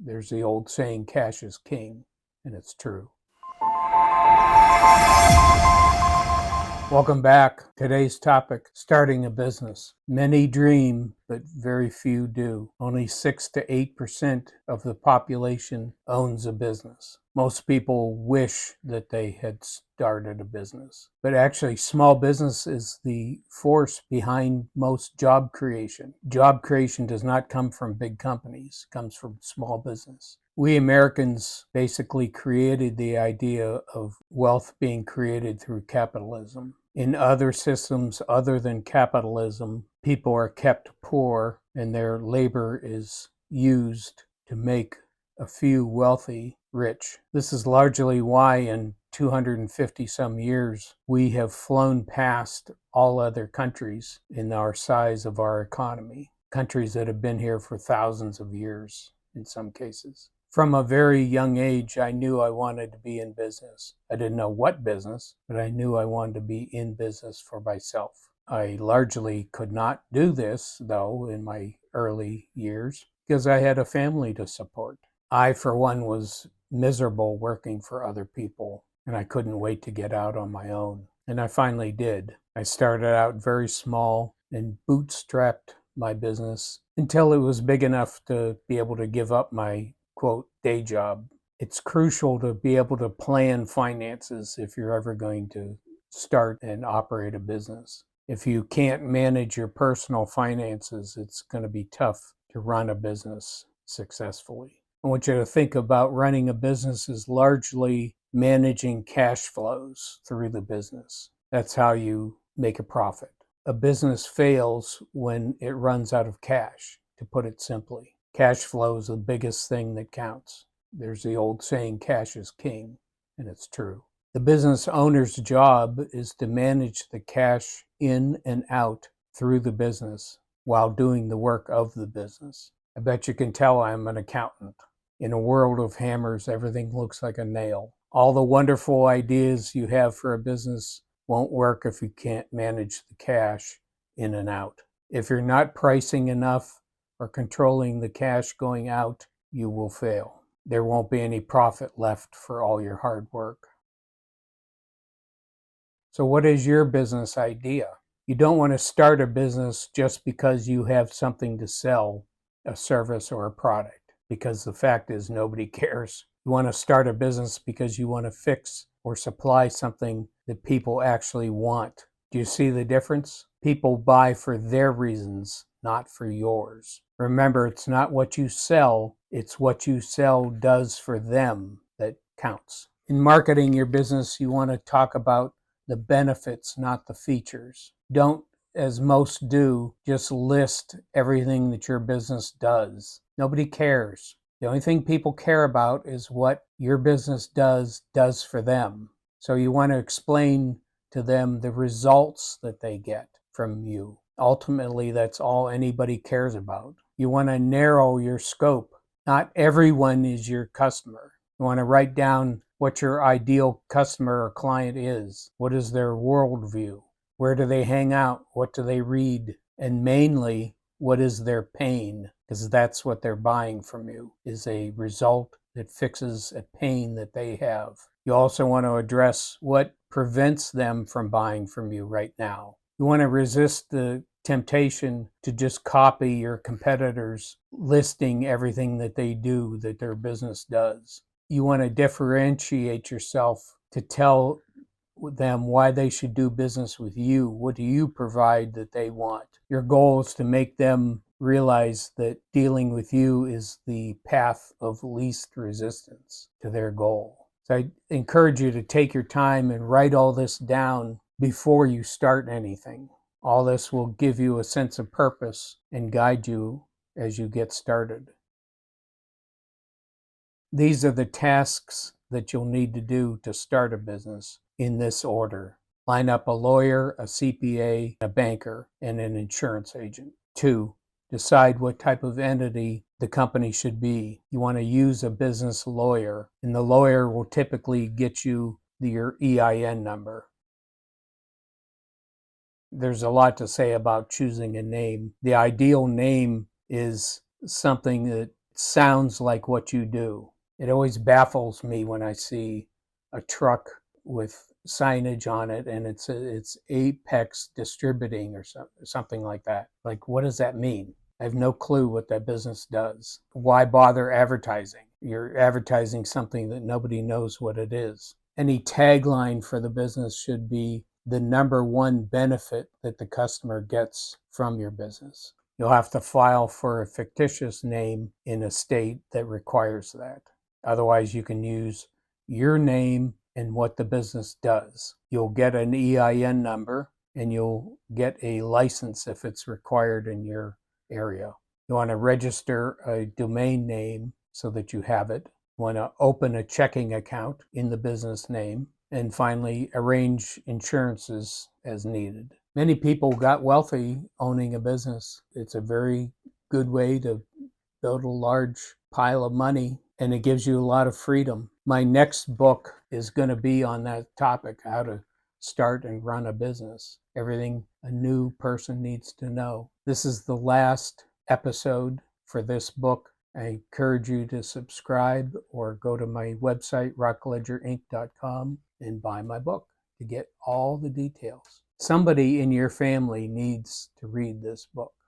There's the old saying, cash is king, and it's true. Welcome back. Today's topic, starting a business. Many dream, but very few do. Only 6 to 8% of the population owns a business. Most people wish that they had started a business. But actually, small business is the force behind most job creation. Job creation does not come from big companies, it comes from small business. We Americans basically created the idea of wealth being created through capitalism. In other systems other than capitalism, people are kept poor and their labor is used to make a few wealthy rich. This is largely why in 250 some years we have flown past all other countries in our size of our economy, countries that have been here for thousands of years in some cases. From a very young age, I knew I wanted to be in business. I didn't know what business, but I knew I wanted to be in business for myself. I largely could not do this, though, in my early years because I had a family to support. I, for one, was miserable working for other people, and I couldn't wait to get out on my own. And I finally did. I started out very small and bootstrapped my business until it was big enough to be able to give up my quote, day job. It's crucial to be able to plan finances if you're ever going to start and operate a business. If you can't manage your personal finances, it's going to be tough to run a business successfully. I want you to think about running a business as largely managing cash flows through the business. That's how you make a profit. A business fails when it runs out of cash, to put it simply. Cash flow is the biggest thing that counts. There's the old saying, cash is king, and it's true. The business owner's job is to manage the cash in and out through the business while doing the work of the business. I bet you can tell I'm an accountant. In a world of hammers, everything looks like a nail. All the wonderful ideas you have for a business won't work if you can't manage the cash in and out. If you're not pricing enough or controlling the cash going out, you will fail. There won't be any profit left for all your hard work. So what is your business idea? You don't want to start a business just because you have something to sell, a service or a product, because the fact is nobody cares. You want to start a business because you want to fix or supply something that people actually want. Do you see the difference? People buy for their reasons, not for yours. Remember, it's not what you sell, it's what you sell does for them that counts. In marketing your business, you want to talk about the benefits, not the features. Don't, as most do, just list everything that your business does. Nobody cares. The only thing people care about is what your business does for them. So you want to explain to them the results that they get from you. Ultimately, that's all anybody cares about. You want to narrow your scope. Not everyone is your customer. You want to write down what your ideal customer or client is. What is their worldview? Where do they hang out? What do they read? And mainly, what is their pain? Because that's what they're buying from you, is a result that fixes a pain that they have. You also want to address what prevents them from buying from you right now. You want to resist the temptation to just copy your competitors listing everything that they do, that their business does. You want to differentiate yourself to tell them why they should do business with you. What do you provide that they want? Your goal is to make them realize that dealing with you is the path of least resistance to their goal. So I encourage you to take your time and write all this down before you start anything. All this will give you a sense of purpose and guide you as you get started. These are the tasks that you'll need to do to start a business in this order. Line up a lawyer, a CPA, a banker, and an insurance agent. 2, decide what type of entity the company should be. You want to use a business lawyer, and the lawyer will typically get you your EIN number. There's a lot to say about choosing a name. The ideal name is something that sounds like what you do. It always baffles me when I see a truck with signage on it and it's Apex Distributing or something like that. Like, what does that mean? I have no clue what that business does. Why bother advertising? You're advertising something that nobody knows what it is. Any tagline for the business should be the number one benefit that the customer gets from your business. You'll have to file for a fictitious name in a state that requires that. Otherwise, you can use your name and what the business does. You'll get an EIN number and you'll get a license if it's required in your area. You want to register a domain name so that you have it. You want to open a checking account in the business name. And finally, arrange insurances as needed. Many people got wealthy owning a business. It's a very good way to build a large pile of money, and it gives you a lot of freedom. My next book is going to be on that topic, how to start and run a business. Everything a new person needs to know. This is the last episode for this book. I encourage you to subscribe or go to my website, rockledgerinc.com, and buy my book to get all the details. Somebody in your family needs to read this book.